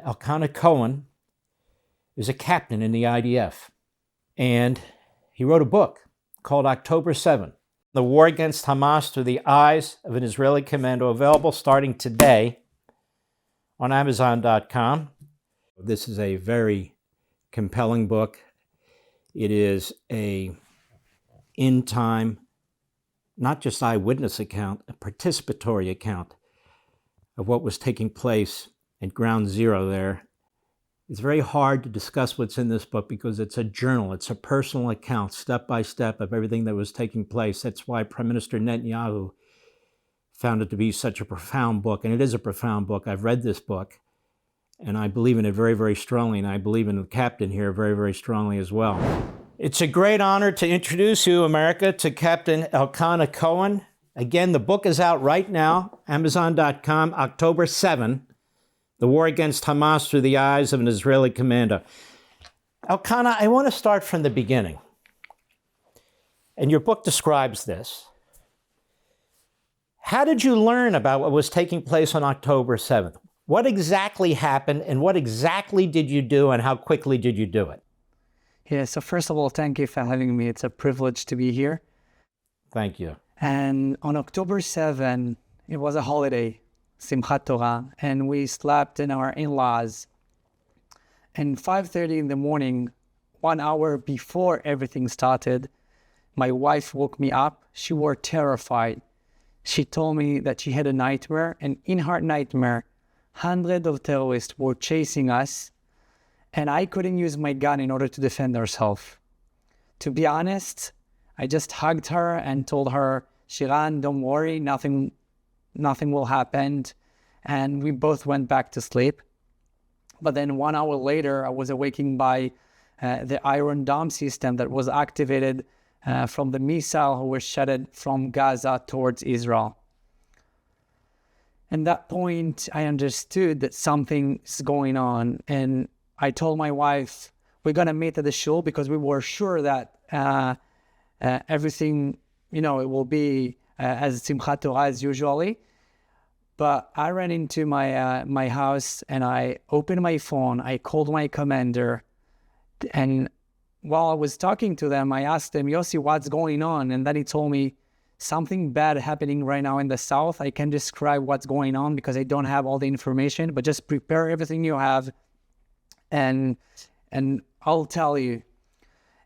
Elkana Cohen is a captain in the IDF, and he wrote a book called October 7, The War Against Hamas Through the Eyes of an Israeli Commando, available starting today on Amazon.com. This is a very compelling book. It is a in-time, not just eyewitness account, a participatory account of what was taking place at Ground Zero there. It's very hard to discuss what's in this book because it's a journal. It's a personal account, step by step, of everything that was taking place. That's why Prime Minister Netanyahu found it to be such a profound book, and it is a profound book. I've read this book, and I believe in it very, very strongly, and I believe in the captain here very, very strongly as well. It's a great honor to introduce you, America, to Captain Elkana Cohen. Again, the book is out right now, Amazon.com, October 7, The War Against Hamas Through the Eyes of an Israeli Commando. Elkana, I want to start from the beginning. And your book describes this. How did you learn about what was taking place on October 7th? What exactly happened, and what exactly did you do, and how quickly did you do it? Yeah, so first of all, thank you for having me. It's a privilege to be here. Thank you. And on October 7, it was a holiday, Simchat Torah, and we slept in our in-laws. And 5:30 in the morning, 1 hour before everything started, my wife woke me up. She was terrified. She told me that she had a nightmare, and in her nightmare, hundreds of terrorists were chasing us, and I couldn't use my gun in order to defend ourselves. To be honest, I just hugged her and told her, Shiran, don't worry, nothing will happen. And we both went back to sleep. But then 1 hour later, I was awakened by the Iron Dome system that was activated from the missile who was shot from Gaza towards Israel. At that point, I understood that something's going on. And I told my wife, we're going to meet at the shul, because we were sure that everything, it will be as Simchat Torah as usually. But I ran into my house and I opened my phone. I called my commander. And while I was talking to them, I asked him, Yossi, what's going on? And then he told me, something bad happening right now in the south. I can't describe what's going on because I don't have all the information, but just prepare everything you have and I'll tell you.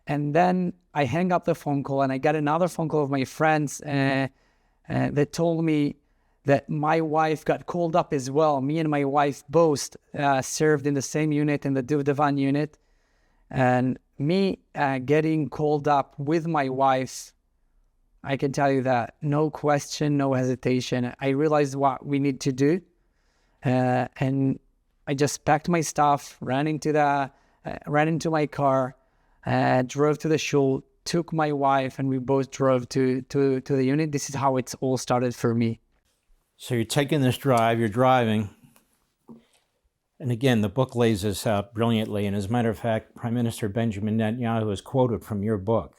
And then I hang up the phone call and I got another phone call of my friends that told me that my wife got called up as well. Me and my wife both served in the same unit, in the Duvdevan unit. And me getting called up with my wife, I can tell you that no question, no hesitation. I realized what we need to do. And I just packed my stuff, ran into my car, drove to the shul, took my wife, and we both drove to the unit. This is how it's all started for me. So you're taking this drive, you're driving. And again, the book lays this out brilliantly. And as a matter of fact, Prime Minister Benjamin Netanyahu is quoted from your book.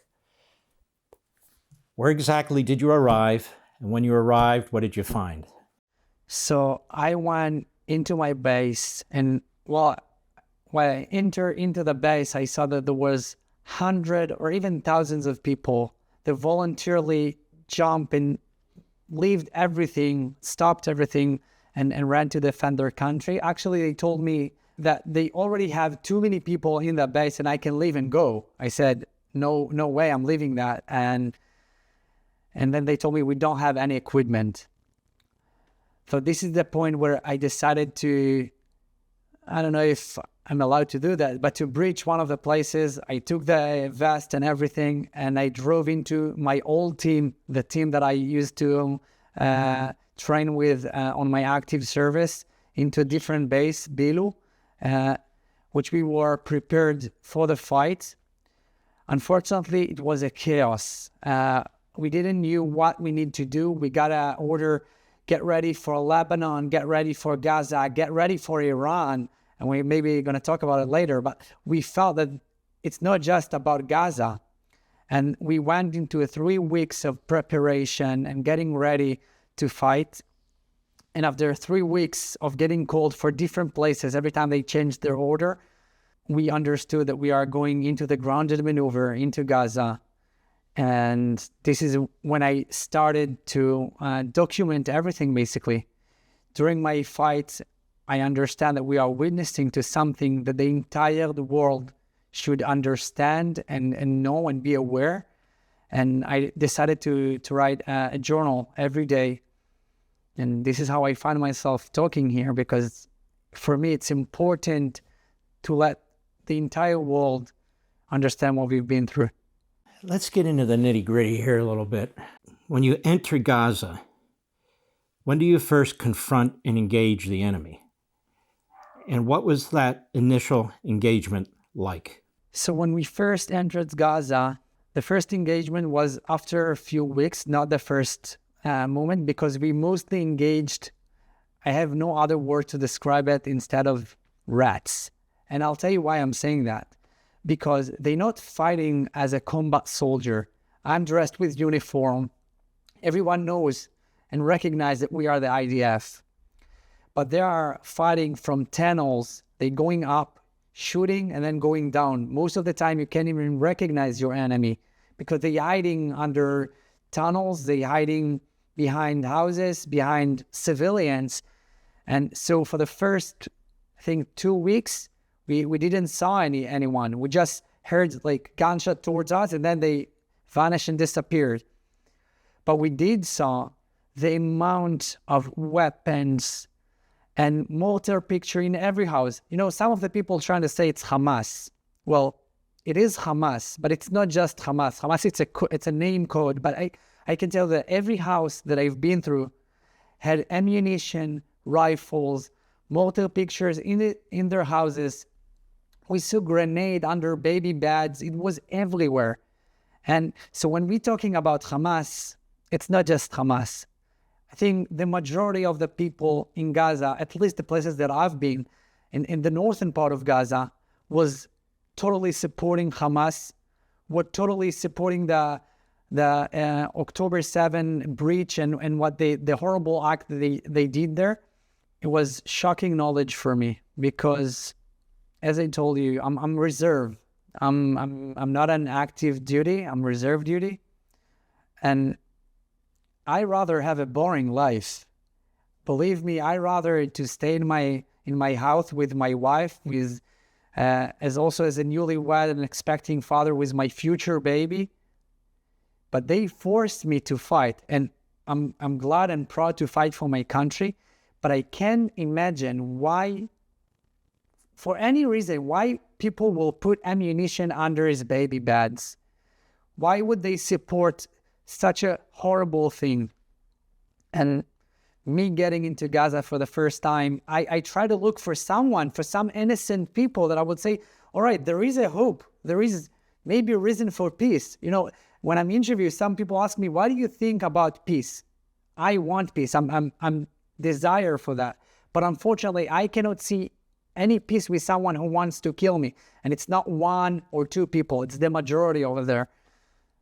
Where exactly did you arrive? And when you arrived, what did you find? So I went into my base, and when I entered into the base, I saw that there was hundreds or even thousands of people that voluntarily jumped and left everything, stopped everything, and ran to defend their country. Actually, they told me that they already have too many people in the base and I can leave and go. I said, no way, I'm leaving that. And then they told me we don't have any equipment. So this is the point where I decided to, I don't know if I'm allowed to do that, but to breach one of the places. I took the vest and everything, and I drove into my old team, the team that I used to train with on my active service, into a different base, Bilu, which we were prepared for the fight. Unfortunately, it was a chaos. We didn't know what we need to do. We got an order, get ready for Lebanon, get ready for Gaza, get ready for Iran. And we maybe going to talk about it later, but we felt that it's not just about Gaza. And we went into 3 weeks of preparation and getting ready to fight. And after 3 weeks of getting called for different places, every time they changed their order, we understood that we are going into the grounded maneuver into Gaza. And this is when I started to document everything, basically. During my fight, I understand that we are witnessing to something that the entire world should understand and know and be aware. And I decided to write a journal every day. And this is how I find myself talking here, because for me, it's important to let the entire world understand what we've been through. Let's get into the nitty-gritty here a little bit. When you enter Gaza, when do you first confront and engage the enemy? And what was that initial engagement like? So when we first entered Gaza, the first engagement was after a few weeks, not the first moment, because we mostly engaged, I have no other word to describe it instead of rats. And I'll tell you why I'm saying that. Because they're not fighting as a combat soldier. I'm dressed with uniform. Everyone knows and recognizes that we are the IDF. But they are fighting from tunnels. They're going up, shooting, and then going down. Most of the time, you can't even recognize your enemy because they're hiding under tunnels. They're hiding behind houses, behind civilians. And so for the first, I think, 2 weeks, we didn't saw anyone. We just heard like gunshot towards us, and then they vanished and disappeared. But we did saw the amount of weapons and mortar picture in every house. You know, some of the people trying to say it's Hamas. Well, it is Hamas, but it's not just Hamas. Hamas, it's a name code. But I can tell that every house that I've been through had ammunition, rifles, mortar pictures in their houses. We saw grenade under baby beds. It was everywhere. And so when we're talking about Hamas, it's not just Hamas. I think the majority of the people in Gaza, at least the places that I've been, in the northern part of Gaza, was totally supporting Hamas, were totally supporting the October 7 breach and what the horrible act that they did there. It was shocking knowledge for me because, as I told you, I'm reserve. I'm not an active duty. I'm reserve duty, and I rather have a boring life. Believe me, I rather to stay in my house with my wife, with as a newlywed and expecting father with my future baby. But they forced me to fight, and I'm glad and proud to fight for my country. But I can't imagine why, for any reason, why people will put ammunition under his baby beds. Why would they support such a horrible thing? And me getting into Gaza for the first time, I try to look for some innocent people that I would say, all right, there is a hope. There is maybe a reason for peace. You know, when I'm interviewed, some people ask me, what do you think about peace? I want peace. I'm desire for that. But unfortunately, I cannot see any peace with someone who wants to kill me. And it's not one or two people. It's the majority over there.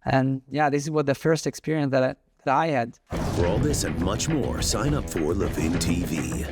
And yeah, this is what the first experience that I had. For all this and much more, sign up for Levin TV.